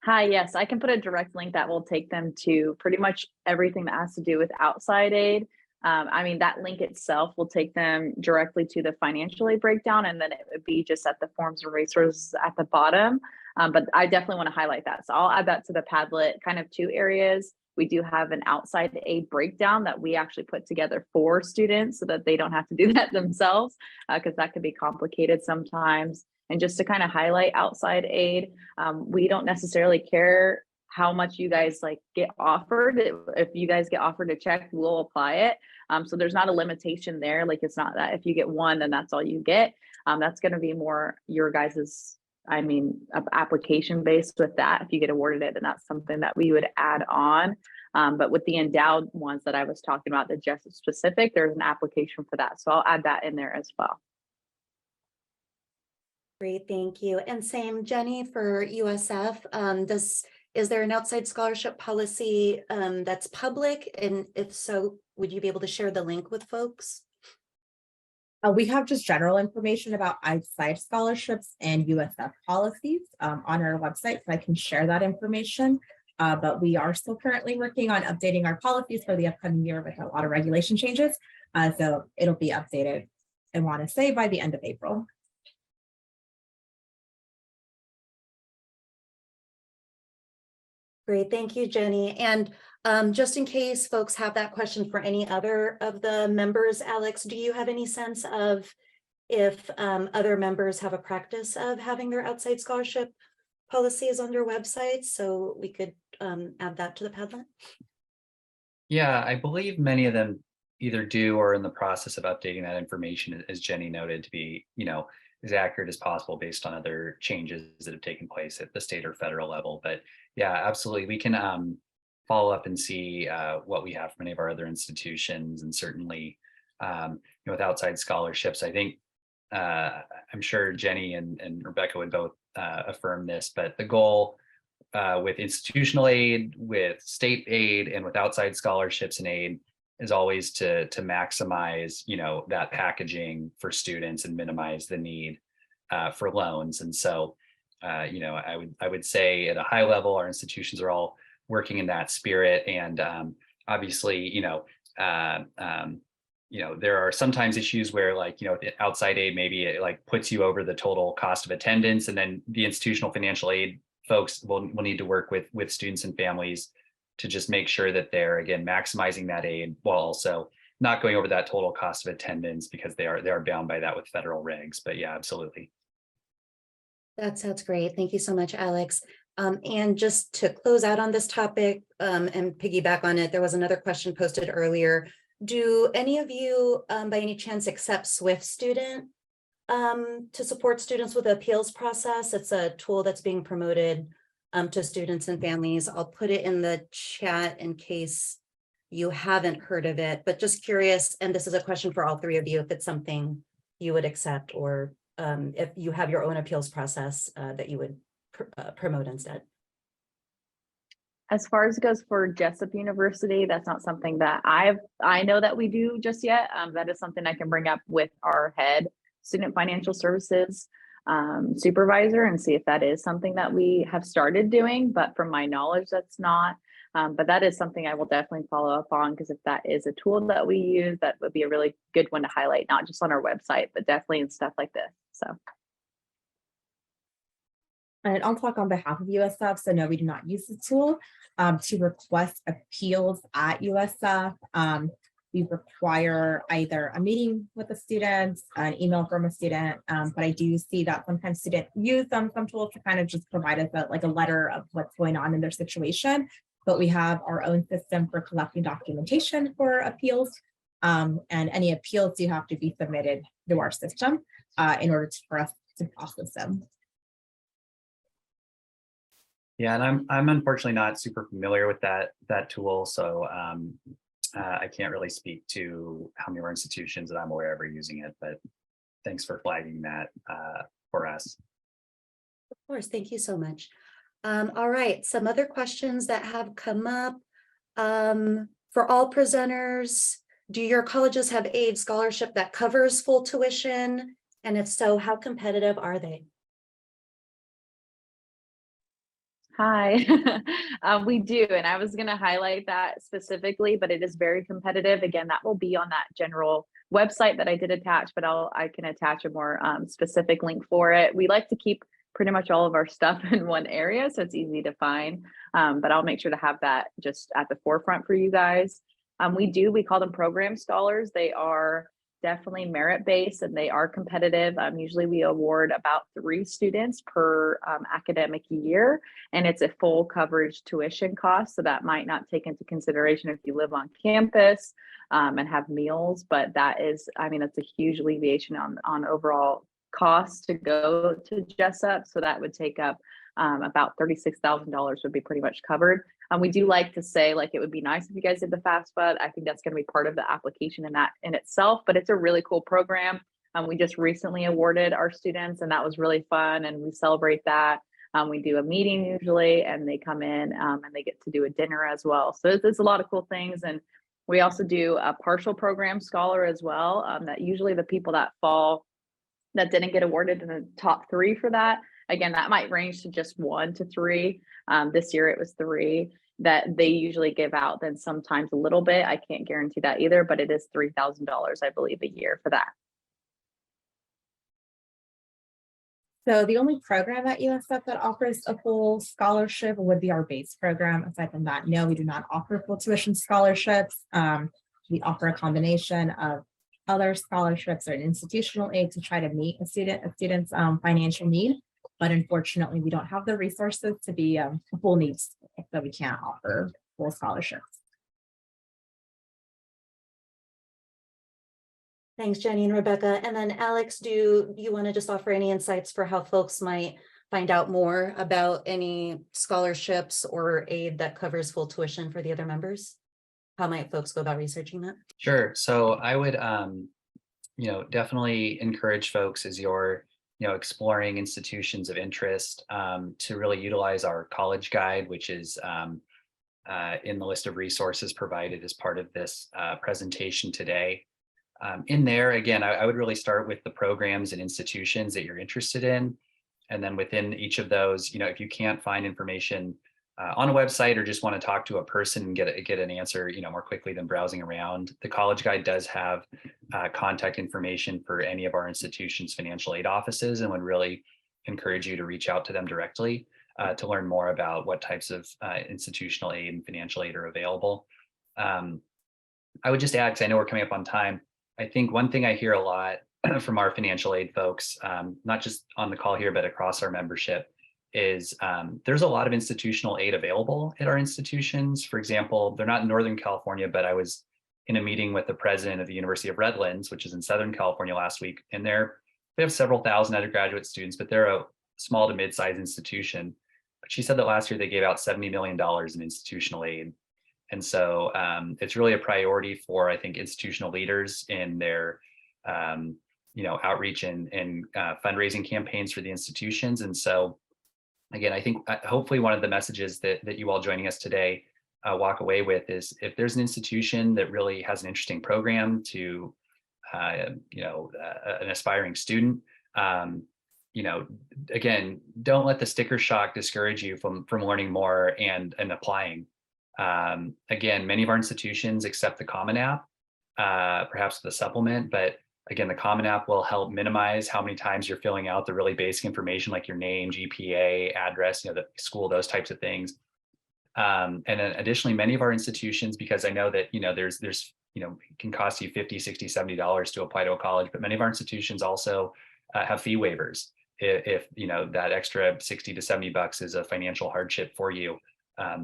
Hi, yes, I can put a direct link that will take them to pretty much everything that has to do with outside aid. I mean, that link itself will take them directly to the financial aid breakdown, and then it would be just at the forms and resources at the bottom. But I definitely want to highlight that. So I'll add that to the Padlet, kind of two areas. We do have an outside aid breakdown that we actually put together for students so that they don't have to do that themselves, because that could be complicated sometimes. And just to kind of highlight outside aid, we don't necessarily care how much you guys like get offered. If you guys get offered a check, we'll apply it. So there's not a limitation there. Like, it's not that if you get one, then that's all you get. That's going to be more your guys's, application based with that. If you get awarded it, then that's something that we would add on. But with the endowed ones that I was talking about, the Jessup specific, there's an application for that. So I'll add that in there as well. Great, thank you. And same, Jenny, for USF, is there an outside scholarship policy that's public? And if so, would you be able to share the link with folks? We have just general information about outside scholarships and USF policies on our website, so I can share that information. But we are still currently working on updating our policies for the upcoming year with a lot of regulation changes. So it'll be updated, I want to say, by the end of April. Great, thank you, Jenny. And just in case folks have that question for any other of the members, Alex, do you have any sense of if other members have a practice of having their outside scholarship policies on their websites, so we could add that to the Padlet? Yeah, I believe many of them either do or are in the process of updating that information, as Jenny noted, to be, as accurate as possible based on other changes that have taken place at the state or federal level. But yeah, absolutely. We can follow up and see what we have from any of our other institutions, and certainly with outside scholarships. I think I'm sure Jenny and Rebecca would both affirm this, but the goal with institutional aid, with state aid, and with outside scholarships and aid is always to maximize, that packaging for students and minimize the need for loans. And so, I would say at a high level, our institutions are all working in that spirit. And obviously, there are sometimes issues where outside aid, maybe it puts you over the total cost of attendance, and then the institutional financial aid folks will need to work with students and families to just make sure that they're, again, maximizing that aid while also not going over that total cost of attendance, because they are bound by that with federal regs. But yeah, absolutely. That sounds great. Thank you so much, Alex. And just to close out on this topic and piggyback on it, there was another question posted earlier. Do any of you, by any chance, accept SWIFT Student to support students with the appeals process? It's a tool that's being promoted to students and families. I'll put it in the chat in case you haven't heard of it, but just curious, and this is a question for all three of you, if it's something you would accept, or if you have your own appeals process that you would promote instead. As far as it goes for Jessup University, that's not something that I know that we do just yet. That is something I can bring up with our head student financial services supervisor and see if that is something that we have started doing. But from my knowledge, that's not. But that is something I will definitely follow up on, because if that is a tool that we use, that would be a really good one to highlight, not just on our website, but definitely in stuff like this. So. And I'll talk on behalf of USF. So no, we do not use the tool to request appeals at USF. We require either a meeting with the student, an email from a student, but I do see that sometimes students use some tools to kind of just provide us a letter of what's going on in their situation. But we have our own system for collecting documentation for appeals, and any appeals do have to be submitted to our system in order for us to process them. Yeah, and I'm unfortunately not super familiar with that tool, so I can't really speak to how many of our institutions that I'm aware of are using it. But thanks for flagging that for us. Of course, thank you so much. All right, some other questions that have come up. For all presenters, do your colleges have aid scholarship that covers full tuition? And if so, how competitive are they? Hi, we do, and I was going to highlight that specifically, but it is very competitive. Again, that will be on that general website that I did attach, but I can attach a more specific link for it. We like to keep pretty much all of our stuff in one area, so it's easy to find, but I'll make sure to have that just at the forefront for you guys. We call them program scholars. They are definitely merit-based and they are competitive. Usually we award about 3 students per academic year, and it's a full coverage tuition cost. So that might not take into consideration if you live on campus and have meals, but that is, that's a huge alleviation on overall cost to go to Jessup. So that would take up about $36,000 would be pretty much covered. We do like to say, it would be nice if you guys did the FAFSA. I think that's going to be part of the application in itself, but it's a really cool program. We just recently awarded our students, and that was really fun, and we celebrate that. We do a meeting usually, and they come in and they get to do a dinner as well. So it's a lot of cool things. And we also do a partial program scholar as well, that usually the people that didn't get awarded in the top 3 for that. Again, that might range to just 1 to 3. This year it was 3 that they usually give out, then sometimes a little bit. I can't guarantee that either, but it is $3,000, I believe, a year for that. So the only program at USF that offers a full scholarship would be our base program. Aside from that, no, we do not offer full tuition scholarships. We offer a combination of other scholarships or an institutional aid to try to meet a student's financial need. But unfortunately, we don't have the resources to be a full needs, so we can't offer full scholarships. Thanks, Jenny and Rebecca. And then Alex, do you want to just offer any insights for how folks might find out more about any scholarships or aid that covers full tuition for the other members? how might folks go about researching that? Sure. So I would, definitely encourage folks as you're, exploring institutions of interest to really utilize our college guide, which is in the list of resources provided as part of this presentation today. In there, again, I would really start with the programs and institutions that you're interested in. And then within each of those, if you can't find information on a website or just want to talk to a person and get an answer, more quickly than browsing around, the College Guide does have contact information for any of our institutions' financial aid offices, and would really encourage you to reach out to them directly to learn more about what types of institutional aid and financial aid are available. I would just add, because I know we're coming up on time, I think one thing I hear a lot from our financial aid folks, not just on the call here, but across our membership, is there's a lot of institutional aid available at our institutions. For example, they're not in Northern California, but I was in a meeting with the president of the University of Redlands, which is in Southern California, last week, and they have several thousand undergraduate students, but they're a small to mid-sized institution. But she said that last year they gave out $70 million in institutional aid. And so it's really a priority for, I think, institutional leaders in their outreach and fundraising campaigns for the institutions. And so again, I think hopefully one of the messages that you all joining us today walk away with is, if there's an institution that really has an interesting program to an aspiring student, again, don't let the sticker shock discourage you from learning more and applying. Again, many of our institutions accept the Common App, perhaps with a supplement, but again, the Common App will help minimize how many times you're filling out the really basic information like your name, GPA, address, the school, those types of things. And then additionally, many of our institutions, because I know that, there's it can cost you $50, $60, $70 to apply to a college, but many of our institutions also have fee waivers. If that extra $60 to $70 is a financial hardship for you,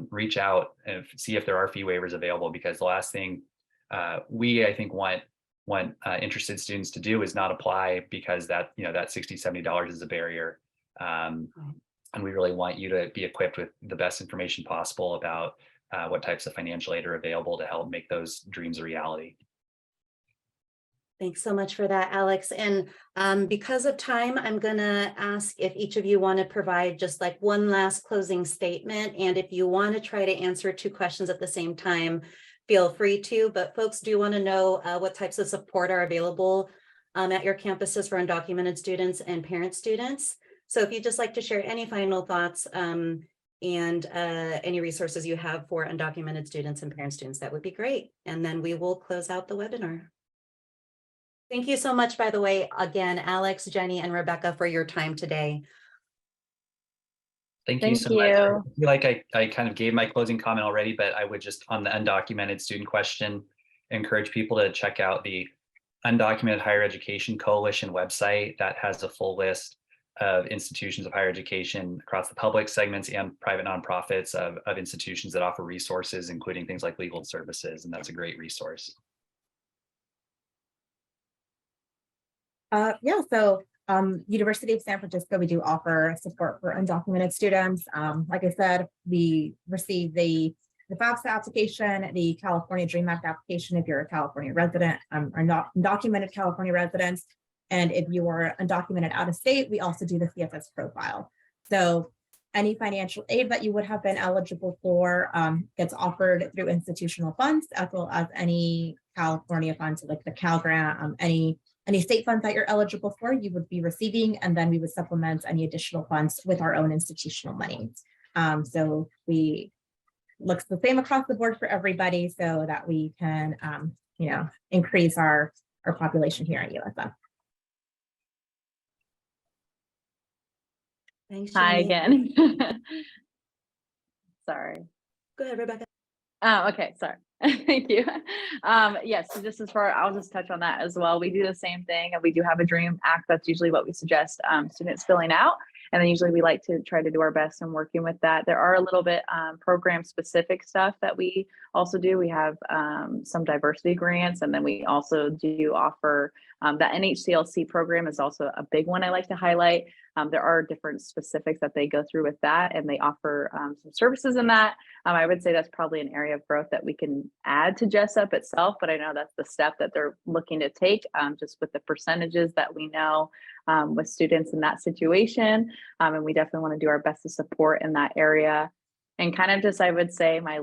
reach out and see if there are fee waivers available, because the last thing I think want interested students to do is not apply because that $60, $70 is a barrier. And we really want you to be equipped with the best information possible about what types of financial aid are available to help make those dreams a reality. Thanks so much for that, Alex. And because of time, I'm going to ask if each of you want to provide just like one last closing statement. And if you want to try to answer 2 questions at the same time, feel free to. But folks do want to know what types of support are available at your campuses for undocumented students and parent students. So if you'd just like to share any final thoughts and any resources you have for undocumented students and parent students, that would be great. And then we will close out the webinar. Thank you so much, by the way, again, Alex, Jenny, and Rebecca, for your time today. Thank you so much. I feel like I kind of gave my closing comment already, but I would just, on the undocumented student question, encourage people to check out the Undocumented Higher Education Coalition website. That has a full list of institutions of higher education across the public segments and private nonprofits of institutions that offer resources, including things like legal services, and that's a great resource. So University of San Francisco, we do offer support for undocumented students. Like I said, we receive the FAFSA application, the California DREAM Act application if you're a California resident or not undocumented California residents. And if you are undocumented out of state, we also do the CSS profile. So any financial aid that you would have been eligible for gets offered through institutional funds, as well as any California funds like the Cal Grant, any state funds that you're eligible for, you would be receiving, and then we would supplement any additional funds with our own institutional money. So we looks the same across the board for everybody, so that we can, increase our population here at USF. Thanks, Hi Jenny. again. Sorry. Go ahead, Rebecca. Oh, okay, sorry. Thank you. Yes, so just as far, I'll just touch on that as well. We do the same thing, and we do have a DREAM Act. That's usually what we suggest students filling out. And then usually we like to try to do our best in working with that. There are a little bit program specific stuff that we also do. We have some diversity grants, and then we also do offer the NHCLC program is also a big one I like to highlight. There are different specifics that they go through with that, and they offer some services in that. I would say that's probably an area of growth that we can add to Jessup itself, but I know that's the step that they're looking to take, just with the percentages that we know with students in that situation. And we definitely want to do our best to support in that area. And kind of just, I would say my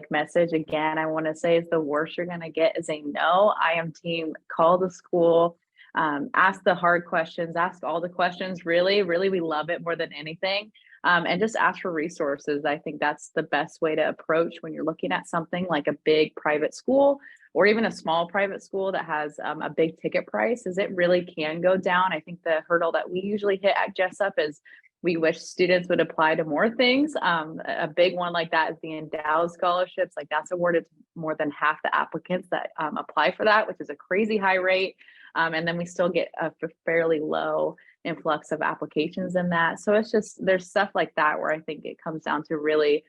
message again, I want to say is the worst you're going to get is a no. I am team call the school, ask the hard questions, ask all the questions. Really, we love it more than anything. And just ask for resources. I think that's the best way to approach when you're looking at something like a big private school or even a small private school that has a big ticket price, is it really can go down. I think the hurdle that we usually hit at Jessup is we wish students would apply to more things. A big one like that is the endowed scholarships. Like that's awarded to more than half the applicants that apply for that, which is a crazy high rate. And then we still get a fairly low influx of applications in that. So it's just, there's stuff like that where I think it comes down to really,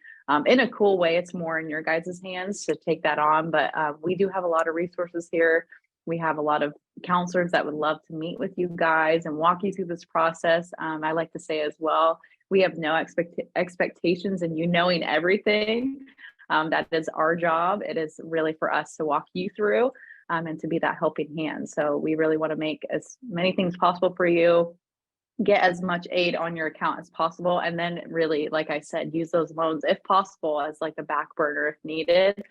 in a cool way, it's more in your guys' hands to take that on. But we do have a lot of resources here. We have a lot of counselors that would love to meet with you guys and walk you through this process. I like to say as well, we have no expectations in you knowing everything. That is our job. It is really for us to walk you through and to be that helping hand. So we really want to make as many things possible for you, get as much aid on your account as possible. And then really, like I said, use those loans if possible as like a back burner if needed.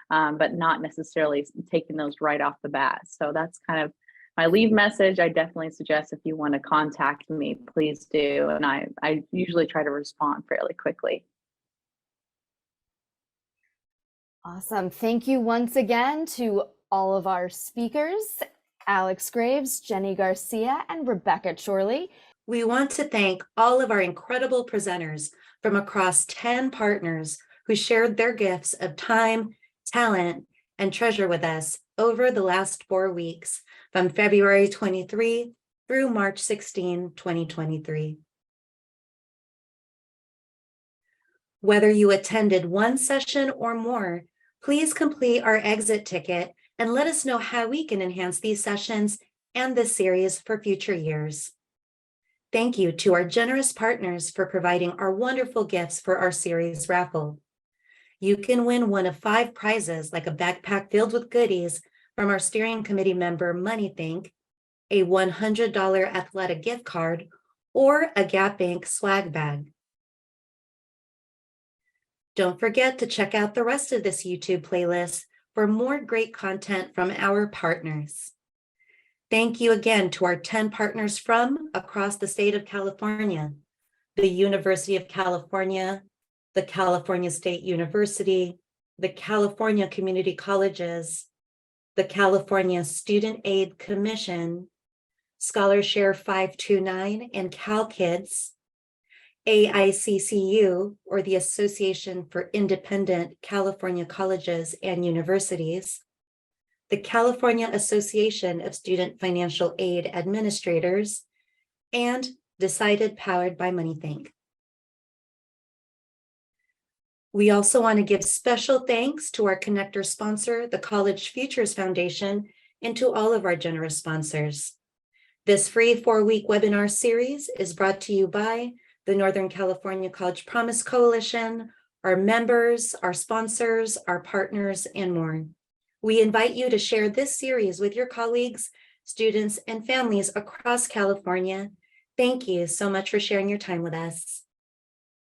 But not necessarily taking those right off the bat. So that's kind of my leave message. I definitely suggest if you want to contact me, please do. And I usually try to respond fairly quickly. Awesome. Thank you once again to all of our speakers, Alex Graves, Jenny Garcia, and Rebecca Chorley. We want to thank all of our incredible presenters from across 10 partners who shared their gifts of time, talent, and treasure with us over the last 4 weeks from February 23 through March 16, 2023. Whether you attended one session or more, please complete our exit ticket and let us know how we can enhance these sessions and this series for future years. Thank you to our generous partners for providing our wonderful gifts for our series raffle. You can win one of 5 prizes, like a backpack filled with goodies from our steering committee member, MoneyThink, a $100 athletic gift card, or a Gap Bank swag bag. Don't forget to check out the rest of this YouTube playlist for more great content from our partners. Thank you again to our 10 partners from across the state of California, the University of California, the California State University, the California Community Colleges, the California Student Aid Commission, ScholarShare 529 and CalKids, AICCU, or the Association for Independent California Colleges and Universities, the California Association of Student Financial Aid Administrators, and Decided, powered by MoneyThink. We also want to give special thanks to our connector sponsor, the College Futures Foundation, and to all of our generous sponsors. This free 4-week webinar series is brought to you by the Northern California College Promise Coalition, our members, our sponsors, our partners, and more. We invite you to share this series with your colleagues, students, and families across California. Thank you so much for sharing your time with us.